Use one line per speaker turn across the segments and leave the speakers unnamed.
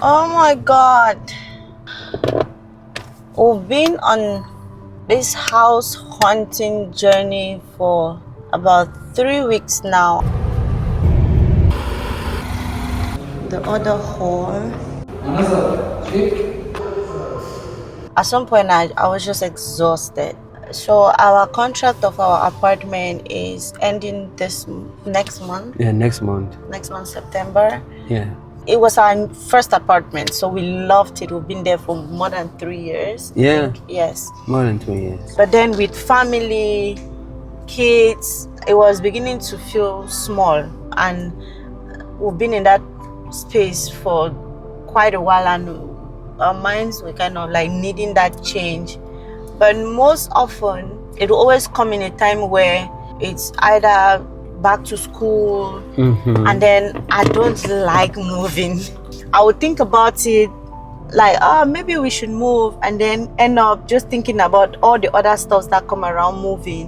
Oh my God. We've been on this house hunting journey for about 3 weeks now. The other hall. At some point, I was just exhausted. So our contract of our apartment is ending next month.
Yeah, next month.
Next month, September.
Yeah.
It was our first apartment, so we loved it. We've been there for more than 3 years.
Yeah.
Yes.
More than 2 years.
But then with family, kids, it was beginning to feel small, and we've been in that space for quite a while, and our minds were kind of like needing that change. But most often, it will always come in a time where it's either back to school, and then I don't like moving. I would think about it like, oh, maybe we should move, and then end up just thinking about all the other stuff that come around moving,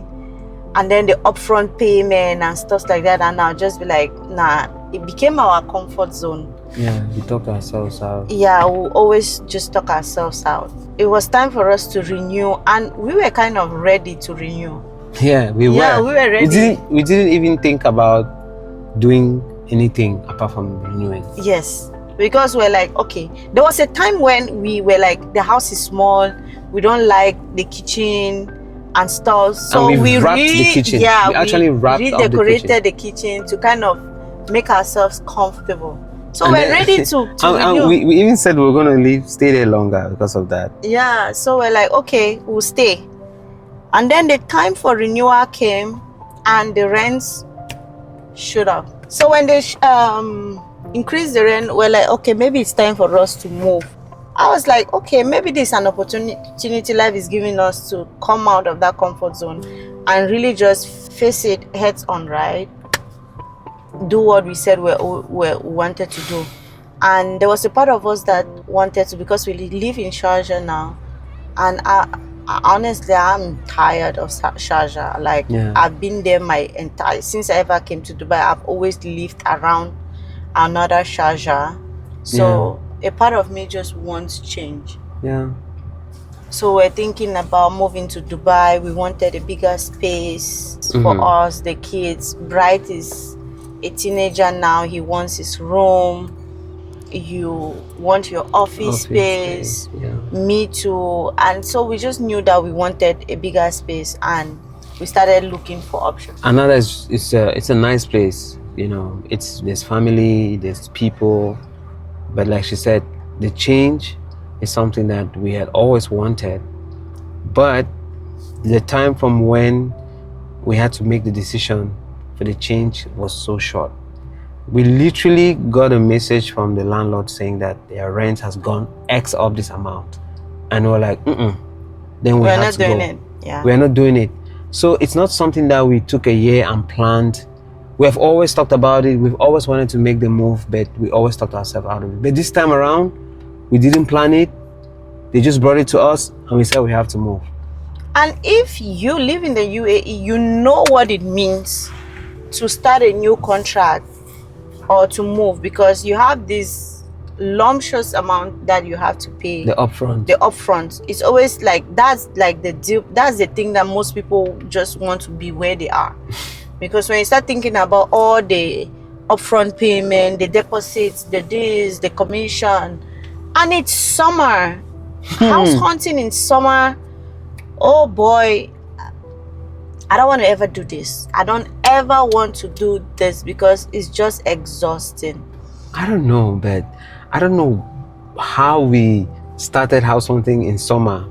and then the upfront payment and stuff like that, and I'll just be like, nah. It became our comfort zone.
Yeah, we talk ourselves out.
Yeah, we always just talk ourselves out. It was time for us to renew, and we were kind of ready to renew.
Yeah, we were.
Yeah, we were ready.
We didn't even think about doing anything apart from renewing.
Yes, because we're like, okay. There was a time when we were like, the house is small, we don't like the kitchen and stuff. So
and we wrapped the kitchen.
Yeah,
we actually wrapped
redecorated the kitchen to kind of make ourselves comfortable. So we're ready to renew.
We even said we were going to stay there longer because of that.
Yeah, so we're like, okay, we'll stay. And then the time for renewal came, and the rents shot up. So when they increased the rent, we're like, okay, maybe it's time for us to move. I was like, okay, maybe this is an opportunity life is giving us to come out of that comfort zone and really just face it heads on, right? Do what we said we wanted to do. And there was a part of us that wanted to, because we live in Sharjah now, and honestly, I'm tired of Sharjah. Like, yeah. I've been there since I ever came to Dubai. I've always lived around another Sharjah. So a part of me just wants change.
Yeah.
So we're thinking about moving to Dubai. We wanted a bigger space for us, the kids. Bright is a teenager now. He wants his room. You want your office space.
Yeah.
Me too. And so we just knew that we wanted a bigger space, and we started looking for options.
Another it's a nice place. You know, there's family, there's people, but like she said, the change is something that we had always wanted, but the time from when we had to make the decision for the change was so short. We literally got a message from the landlord saying that their rent has gone X of this amount, and we're like, then we're not doing it.
Yeah,
we're not doing it. So it's not something that we took a year and planned. We have always talked about it. We've always wanted to make the move, but we always talked ourselves out of it. But this time around, we didn't plan it. They just brought it to us, and we said we have to move.
And if you live in the UAE, you know what it means to start a new contract or to move, because you have this lumptious amount that you have to pay.
The upfront.
It's always like, that's like the deal. That's the thing that most people just want to be where they are. Because when you start thinking about all the upfront payment, the deposits, the commission, and it's summer, house hunting in summer, oh boy, I don't want to ever do this. I don't ever want to do this because it's just exhausting.
I don't know, but I don't know how we started house hunting in summer.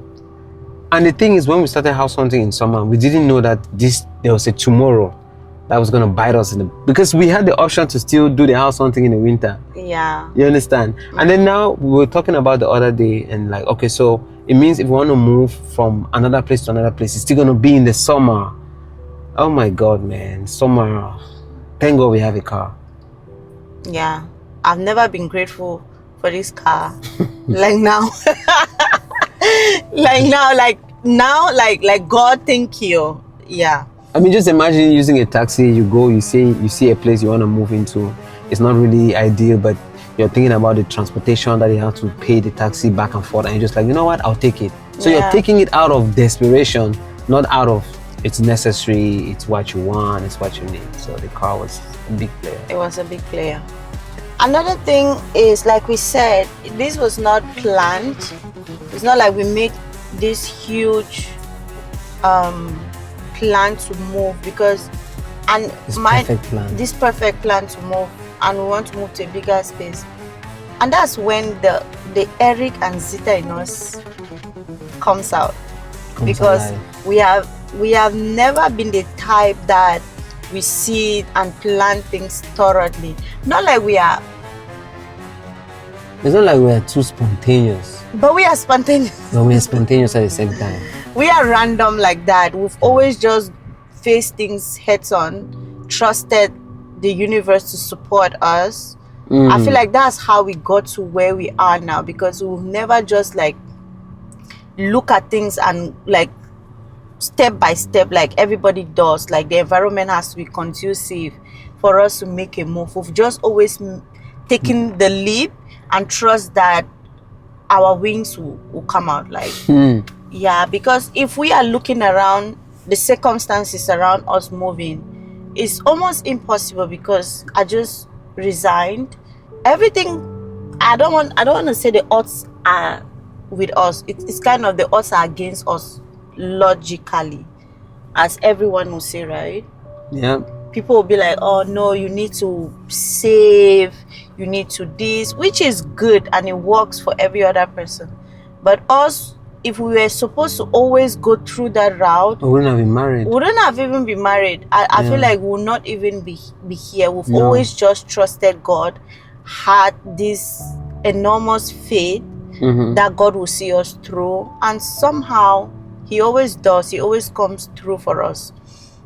And the thing is, when we started house hunting in summer, we didn't know that there was a tomorrow that was going to bite us because we had the option to still do the house hunting in the winter.
Yeah.
You understand? And then now we were talking about the other day, and like, okay, so it means if we want to move from another place to another place, it's still going to be in the summer. Oh my God, man, summer. Thank God we have a car.
Yeah, I've never been grateful for this car. like now. like God, thank you. Yeah.
I mean, just imagine using a taxi. You go, you see a place you want to move into. It's not really ideal, but you're thinking about the transportation that you have to pay the taxi back and forth, and you're just like, you know what, I'll take it. So
Yeah.
you're taking it out of desperation, not out of it's necessary, it's what you want, it's what you need. So the car was a big player.
It was a big player. Another thing is, like we said, this was not planned. It's not like we made this huge plan to move, because this perfect plan to move, and we want to move to a bigger space. And that's when the Eric and Zita in us comes out. Because
alive.
we have never been the type that we see and plan things thoroughly. Not like we are.
It's not like we're too spontaneous.
But we are spontaneous.
But we are spontaneous at the same time.
We are random like that. We've always just faced things heads on, trusted the universe to support us. I feel like that's how we got to where we are now, because we've never just like look at things and like step by step like everybody does. Like the environment has to be conducive for us to make a move. We've just always taken the leap and trust that our wings will come out. Like yeah, because if we are looking around the circumstances around us moving, it's almost impossible, because I just resigned. Everything, I don't want to say the odds are with us. It's kind of the odds are against us logically, as everyone will say, right?
Yeah.
People will be like, oh no, you need to save, you need to this, which is good and it works for every other person. But us, if we were supposed to always go through that route,
we wouldn't have been married.
Wouldn't have even been married. I feel like we will not even be here. We've always just trusted God, had this enormous faith that God will see us through, and somehow He always does. He always comes through for us.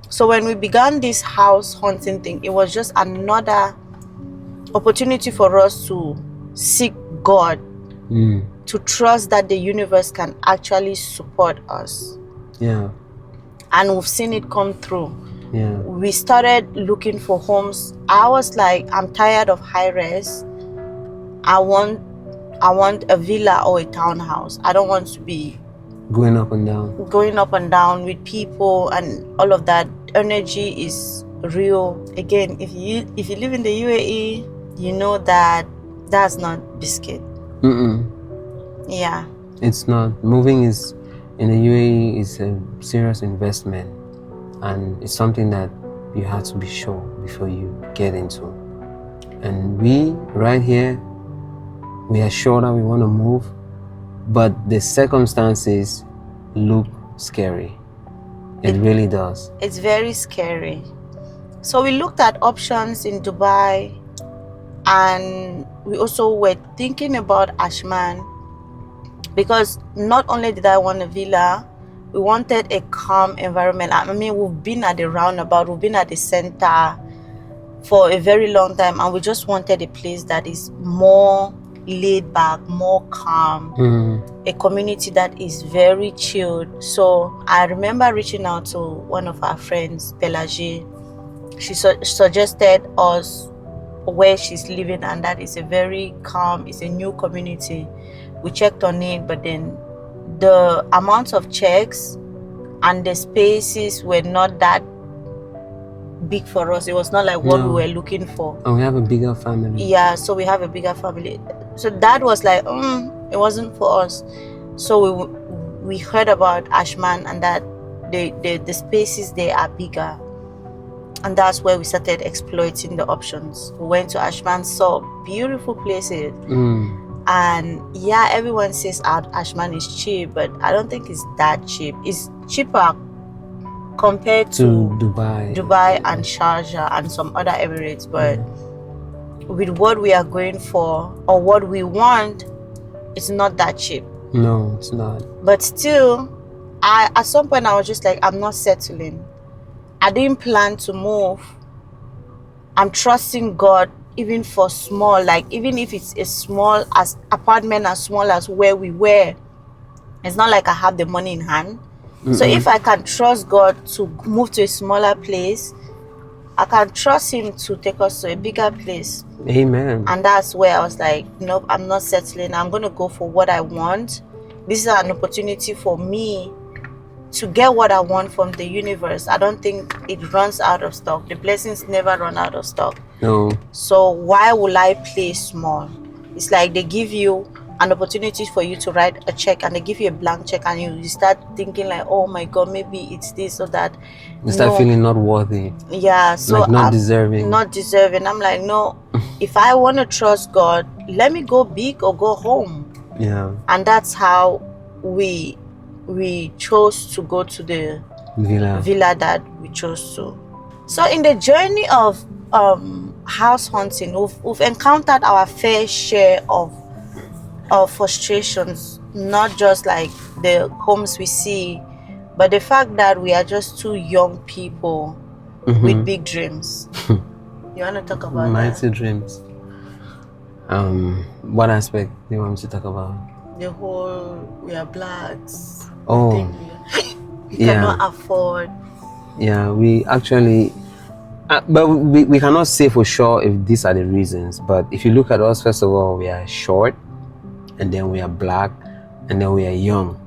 So when we began this house hunting thing, it was just another opportunity for us to seek God, to trust that the universe can actually support us.
Yeah.
And we've seen it come through.
Yeah.
We started looking for homes. I was like, I'm tired of high res. I want a villa or a townhouse. I don't want to be
going up and down
with people and all of that. Energy is real. Again, if you live in the UAE, you know that that's not biscuit. Yeah.
It's not. Moving is in the UAE is a serious investment, and it's something that you have to be sure before you get into. And we right here, we are sure that we want to move, but the circumstances look scary. It really does.
It's very scary. So we looked at options in Dubai, and we also were thinking about Ashman, because not only did I want a villa, we wanted a calm environment. I mean, we've been at the roundabout, we've been at the center for a very long time, and we just wanted a place that is more laid back, more calm, a community that is very chilled. So I remember reaching out to one of our friends, Pelagie. She suggested us where she's living, and that is a very calm, it's a new community. We checked on it, but then the amount of checks and the spaces were not that big for us. It was not like what we were looking for.
And we have a bigger family.
Yeah, so we have a bigger family. So that was like, it wasn't for us. So we heard about Ashman, and that the spaces there are bigger. And that's where we started exploiting the options. We went to Ashman, saw beautiful places. And yeah, everyone says Ashman is cheap, but I don't think it's that cheap. It's cheaper compared to Dubai and Sharjah and some other Emirates. But with what we are going for or what we want, it's not that cheap.
No, it's not.
But still, at some point I was just like, I'm not settling. I didn't plan to move. I'm trusting God even for small, like even if it's a small as apartment as small as where we were. It's not like I have the money in hand. So if I can trust God to move to a smaller place I can trust him to take us to a bigger place.
Amen.
And that's where I was like, nope, I'm not settling. I'm going to go for what I want. This is an opportunity for me to get what I want from the universe. I don't think it runs out of stock. The blessings never run out of stock.
No.
So why will I play small? It's like they give you an opportunity for you to write a check, and they give you a blank check, and you start thinking like, oh my God, maybe it's this or that.
You start feeling not worthy.
Yeah, so
like not deserving.
Not deserving. I'm like, no, if I want to trust God, let me go big or go home.
Yeah.
And that's how we chose to go to the villa that we chose to. So in the journey of house hunting, we've encountered our fair share of frustrations, not just like the homes we see, but the fact that we are just two young people with big dreams. You want to talk about
mighty dreams? What aspect do you want me to talk about?
The whole, we are blacks.
Oh,
we cannot afford.
Yeah, we actually, but we cannot say for sure if these are the reasons. But if you look at us, first of all, we are short, and then we are black, and then we are young.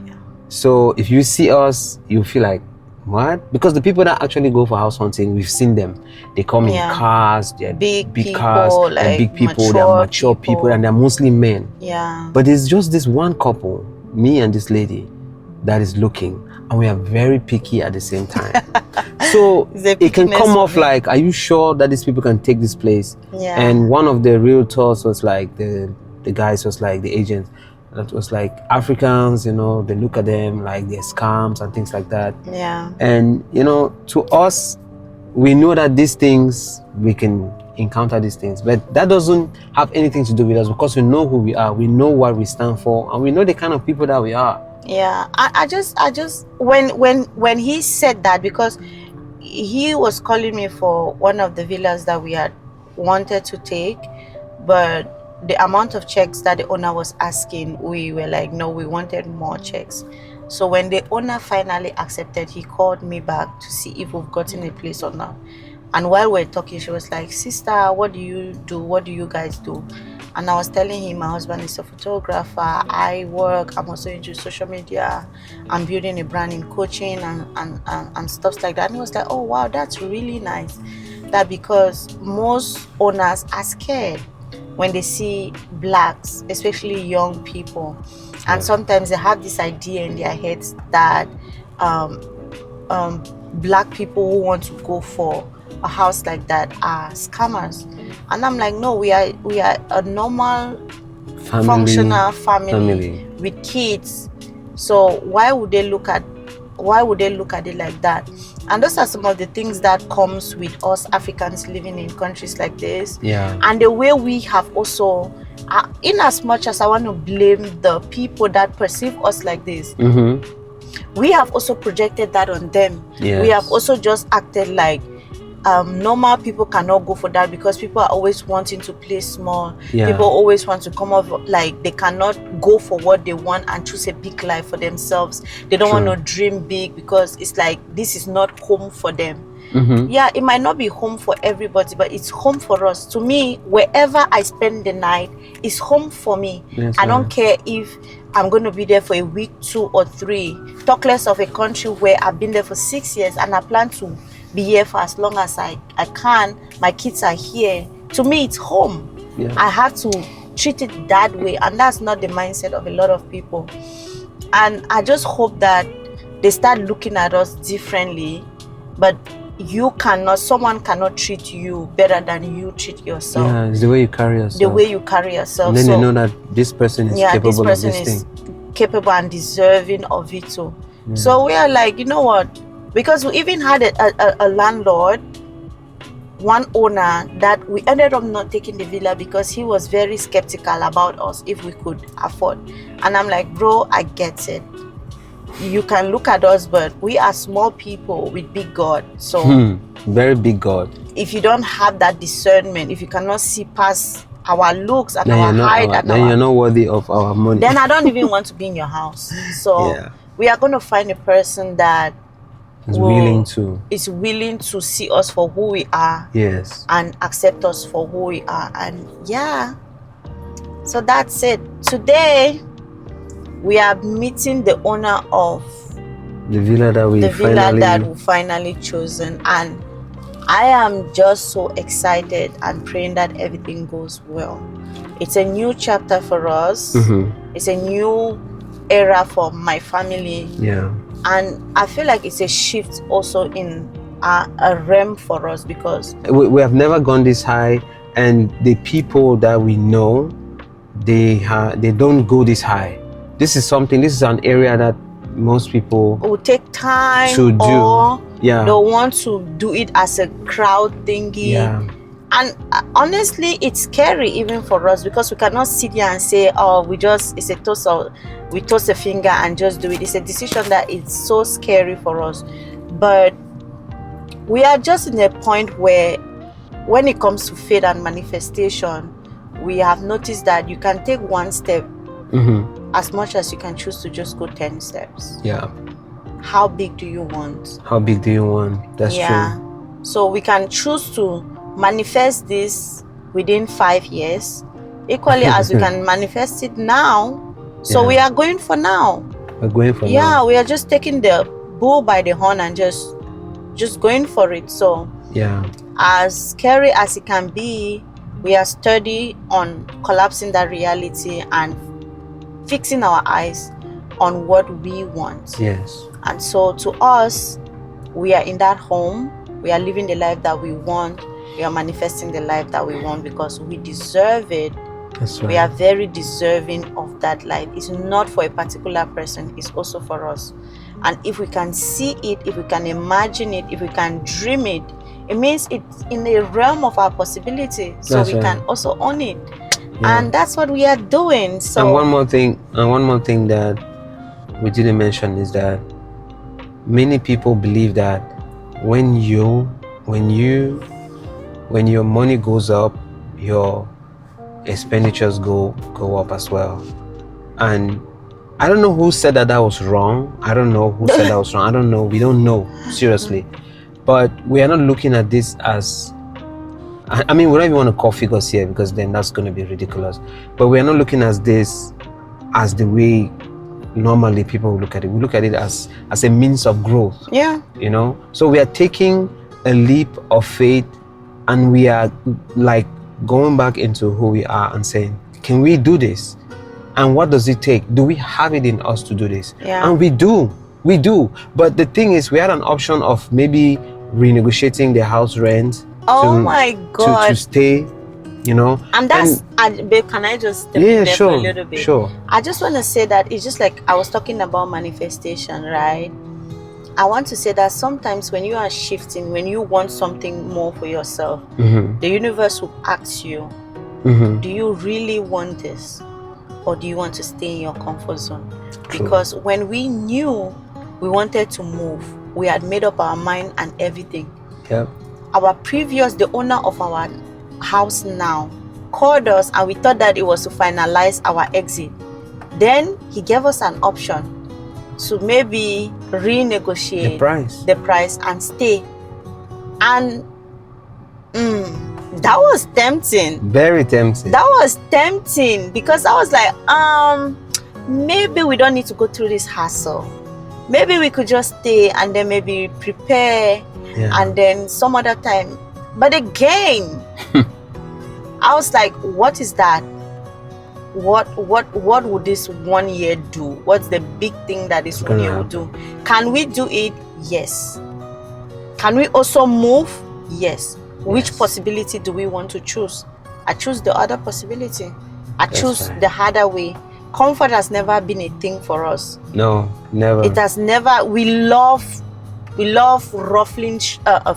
Yeah. So if you see us, you feel like, what? Because the people that actually go for house hunting, we've seen them. They come in cars, they're big people, cars, like they're big people, they're mature people, and they're mostly men.
Yeah.
But it's just this one couple, me and this lady, that is looking, and we are very picky at the same time. So it can come off like, are you sure that these people can take this place?
Yeah.
And one of the realtors was like, the guys was like, the agent, that was like, Africans, you know, they look at them like they're scams and things like that.
Yeah.
And, you know, to us, we know that these things, we can encounter these things, but that doesn't have anything to do with us, because we know who we are, we know what we stand for, and we know the kind of people that we are.
Yeah, I just when he said that, because he was calling me for one of the villas that we had wanted to take, but the amount of checks that the owner was asking, we were like, no, we wanted more checks. So when the owner finally accepted, he called me back to see if we've gotten a place or not. And while we're talking, she was like, sister, what do you do? What do you guys do? And I was telling him my husband is a photographer. I work. I'm also into social media. I'm building a brand in coaching and stuff like that. And he was like, oh, wow, that's really nice. That because most owners are scared when they see blacks, especially young people. And sometimes they have this idea in their heads that black people who want to go for a house like that are scammers. And I'm like, no, we are a normal functional family with kids. So why would they look at it like that? And those are some of the things that comes with us Africans living in countries like this.
Yeah.
And the way we have also, in as much as I want to blame the people that perceive us like this, we have also projected that on them.
Yes.
We have also just acted like normal people cannot go for that, because people are always wanting to play small.
Yeah.
People always want to come up like they cannot go for what they want and choose a big life for themselves. They don't want to dream big, because it's like this is not home for them. Yeah, it might not be home for everybody, but it's home for us. To me, wherever I spend the night is home for me.
Yes,
I don't care if I'm going to be there for a week, 2 or 3. Talk less of a country where I've been there for 6 years and I plan to be here for as long as I can. My kids are here. To me, it's home. Yeah. I have to treat it that way, and that's not the mindset of a lot of people. And I just hope that they start looking at us differently. But someone cannot treat you better than you treat yourself.
Yeah, it's the way you carry yourself.
The way you carry yourself.
And then they know that this person is capable of this thing.
Capable and deserving of it too. Yeah. So we are like, you know what? Because we even had a landlord, one owner, that we ended up not taking the villa because he was very skeptical about us if we could afford. And I'm like, bro, I get it. You can look at us, but we are small people with big God. So
very big God.
If you don't have that discernment, if you cannot see past our looks and our height,
then you're not worthy of our money.
Then I don't even want to be in your house. So we are going to find a person that
is willing to
see us for who we are.
Yes.
And accept us for who we are. And yeah, so that's it. Today we are meeting the owner of
the villa that we
finally chosen, and I am just so excited and praying that everything goes well. It's a new chapter for us. It's a new era for my family.
Yeah.
And I feel like it's a shift also in a realm for us, because
we have never gone this high, and the people that we know, they don't go this high. This is an area that most people
will take time
to do.
Or don't want to do it as a crowd thingy.
Yeah.
And honestly, it's scary even for us, because we cannot sit here and say, oh, we toss a finger and just do it. It's a decision that is so scary for us. But we are just in a point where, when it comes to faith and manifestation, we have noticed that you can take one step as much as you can choose to just go 10 steps.
Yeah.
How big do you want?
That's true.
So we can choose to manifest this within 5 years, equally as we can manifest it now. So we are going for now.
We're going for now.
Yeah, we are just taking the bull by the horn and just going for it. So as scary as it can be, we are sturdy on collapsing that reality and fixing our eyes on what we want.
Yes.
And so to us, we are in that home. We are living the life that we want. We are manifesting the life that we want because we deserve it.
That's right.
We are very deserving of that life. It's not for a particular person, it's also for us. And if we can see it, if we can imagine it, if we can dream it, it means it's in the realm of our possibility. So we can also own it. Yeah. And that's what we are doing. So
and one more thing that we didn't mention is that many people believe that when your money goes up, your expenditures go up as well. And I don't know who said that was wrong. I don't know. We don't know, seriously. But we are not looking at this as, I mean, we don't even want to call figures here, because then that's going to be ridiculous. But we are not looking at this as the way normally people look at it. We look at it as a means of growth.
Yeah.
You know? So we are taking a leap of faith, and we are like going back into who we are and saying, can we do this? And what does it take? Do we have it in us to do this?
Yeah.
And we do. But the thing is, we had an option of maybe renegotiating the house rent.
Oh my God.
To stay, you know.
And that's, babe, can I just step in there for a little bit?
Sure.
I just want to say that it's just like I was talking about manifestation, right? I want to say that sometimes when you are shifting, when you want something more for yourself, the universe will ask you, do you really want this? Or do you want to stay in your comfort zone?
True.
Because when we knew we wanted to move, we had made up our mind and everything.
Yep.
The owner of our house now, called us, and we thought that it was to finalize our exit. Then he gave us an option to maybe renegotiate the price and stay. And that was tempting.
Very tempting.
That was tempting, because I was like, maybe we don't need to go through this hassle. Maybe we could just stay and then maybe prepare, and then some other time. But again, I was like, what is that? What would this 1 year do? What's the big thing that this 1 year will do? Can we do it? Yes. Can we also move? Yes. Which possibility do we want to choose? I choose the other possibility. I choose the harder way. Comfort has never been a thing for us.
No, never.
It has never. We love ruffling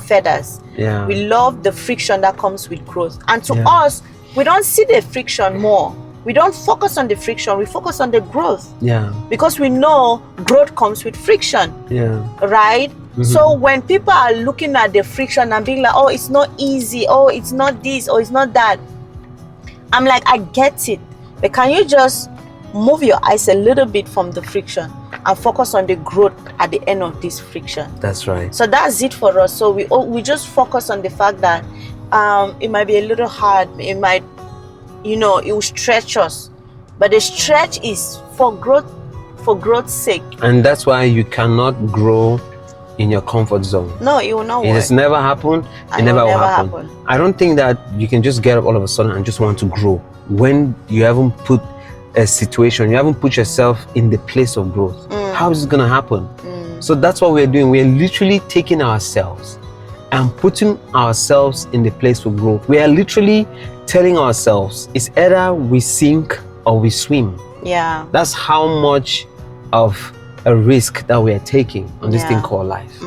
feathers.
Yeah.
We love the friction that comes with growth. And to us, we don't see the friction more. We don't focus on the friction. We focus on the growth.
Yeah.
Because we know growth comes with friction.
Yeah.
Right? So when people are looking at the friction and being like, oh, it's not easy, oh, it's not this, or it's not that, I'm like, I get it. But can you just move your eyes a little bit from the friction and focus on the growth at the end of this friction.
That's right.
So that's it for us. So we just focus on the fact that it might be a little hard. It might, it will stretch us, but the stretch is for growth's sake.
And that's why you cannot grow in your comfort zone.
No, it will not
It
work.
has never happened. It never will happen. I don't think that you can just get up all of a sudden and just want to grow when you haven't put a situation, you haven't put yourself in the place of growth. How is it going to happen? So that's what we're doing. We're literally taking ourselves and putting ourselves in the place for growth. We are literally telling ourselves it's either we sink or we swim.
Yeah.
That's how much of a risk that we are taking on this thing called life.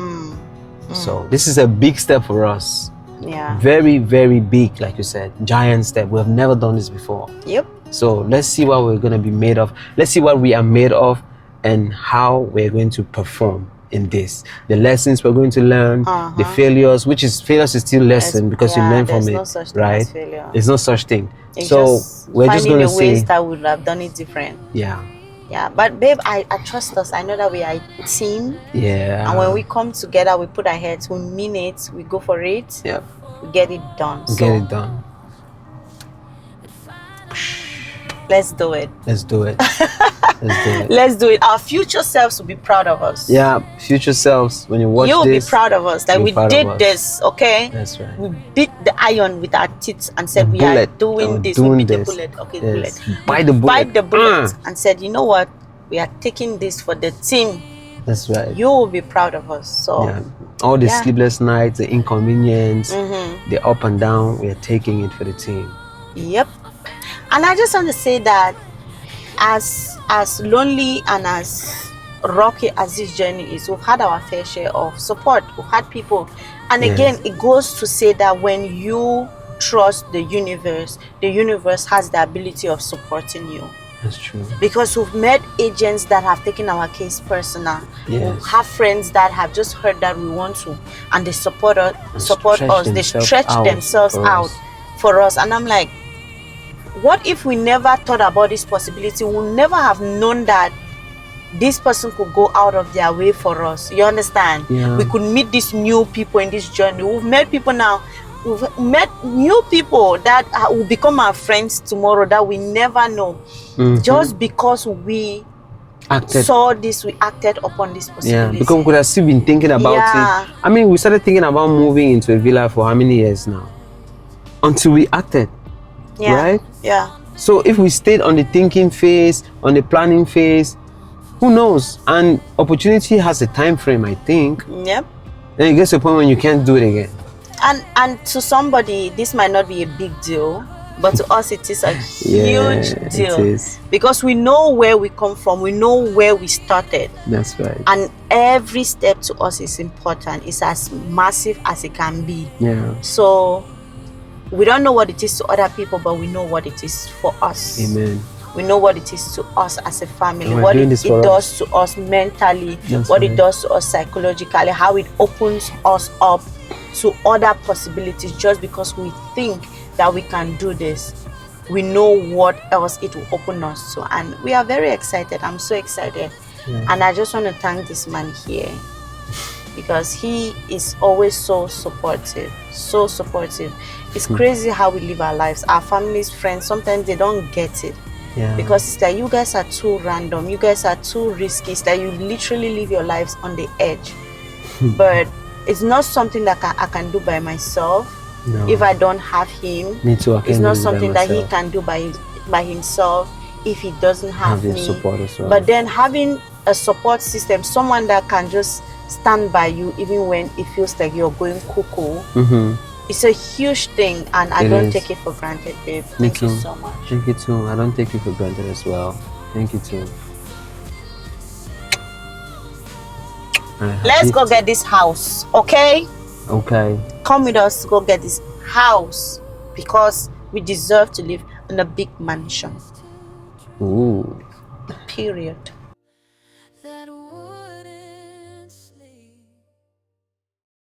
So this is a big step for us.
Yeah.
Very, very big, like you said, giant step. We have never done this before.
Yep.
So let's see what we're going to be made of. Let's see what we are made of and how we're going to perform in this. The lessons we're going to learn, the failures, failures is still lesson because you learn from it,
no such thing
right?
as failure.
There's no such thing.
It's
So we're just going to
finding the ways
say,
that we would have done it different. Yeah, but babe, I trust us. I know that we are a team.
Yeah.
And when we come together, we put our heads, we mean it, we go for it.
Yep.
We get it done.
Get it done.
Let's do it.
Let's do it. Let's do it.
Let's do it. Our future selves will be proud of us.
Yeah, future selves, when you watch
You'll
this,
be proud of us. Like
you'll
we
be proud
did
of us.
this, okay?
That's right.
We beat the iron with our teeth and said
The
we are
bullet.
doing
We're
this.
doing
We beat
this.
the bullet. Okay,
Yes.
bullet.
Bite the bullet.
Bite the bullet and said, you know what? We are taking this for the team.
That's right.
You will be proud of us. So
Yeah. All the
Yeah.
sleepless nights, the inconvenience, the up and down, we are taking it for the team.
Yep. And I just want to say that as lonely and as rocky as this journey is, we've had our fair share of support. We've had people. And
Yes.
again, it goes to say that when you trust the universe has the ability of supporting you.
That's true.
Because we've met agents that have taken our case personal.
Yes.
We have friends that have just heard that we want to, and they support us. They stretch themselves out for us. And I'm like, what if we never thought about this possibility? We'll never have known that this person could go out of their way for us. You understand?
Yeah.
We could meet these new people in this journey. We've met people now. We've met new people that will become our friends tomorrow that we never know. Just because we saw this, we acted upon this possibility.
Yeah, because we could have still been thinking about it. I mean, we started thinking about moving into a villa for how many years now? Until we acted, right?
Yeah.
So if we stayed on the thinking phase, on the planning phase, who knows? And opportunity has a time frame, I think.
Yep.
Then it gets to a point when you can't do it again.
And to somebody, this might not be a big deal, but to us it is a huge deal.
It is.
Because we know where we come from, we know where we started.
That's right.
And every step to us is important. It's as massive as it can be.
Yeah.
So we don't know what it is to other people, but we know what it is for us.
Amen.
We know what it is to us as a family,
And
what
we're
it
doing this for
does to us mentally,
That's
what
right.
it does to us psychologically, how it opens us up to other possibilities just because we think that we can do this. We know what else it will open us to, and we are very excited. I'm so excited. And I just want to thank this man here because he is always so supportive. It's crazy how we live our lives. Our families, friends, sometimes they don't get it.
Yeah.
Because it's like you guys are too random, you guys are too risky. It's like you literally live your lives on the edge. But it's not something that I can do by myself.
No.
If I don't have him.
Me too.
It's not something that he can do by himself if he doesn't have me.
Support as well.
But then having a support system, someone that can just stand by you even when it feels like you're going cuckoo. It's a huge thing, and I don't take it for granted, babe. Thank you so much.
Thank you too. I don't take it for granted as well. Thank you too.
Let's go get this house, okay?
Okay.
Come with us to go get this house because we deserve to live in a big mansion.
Ooh.
Period.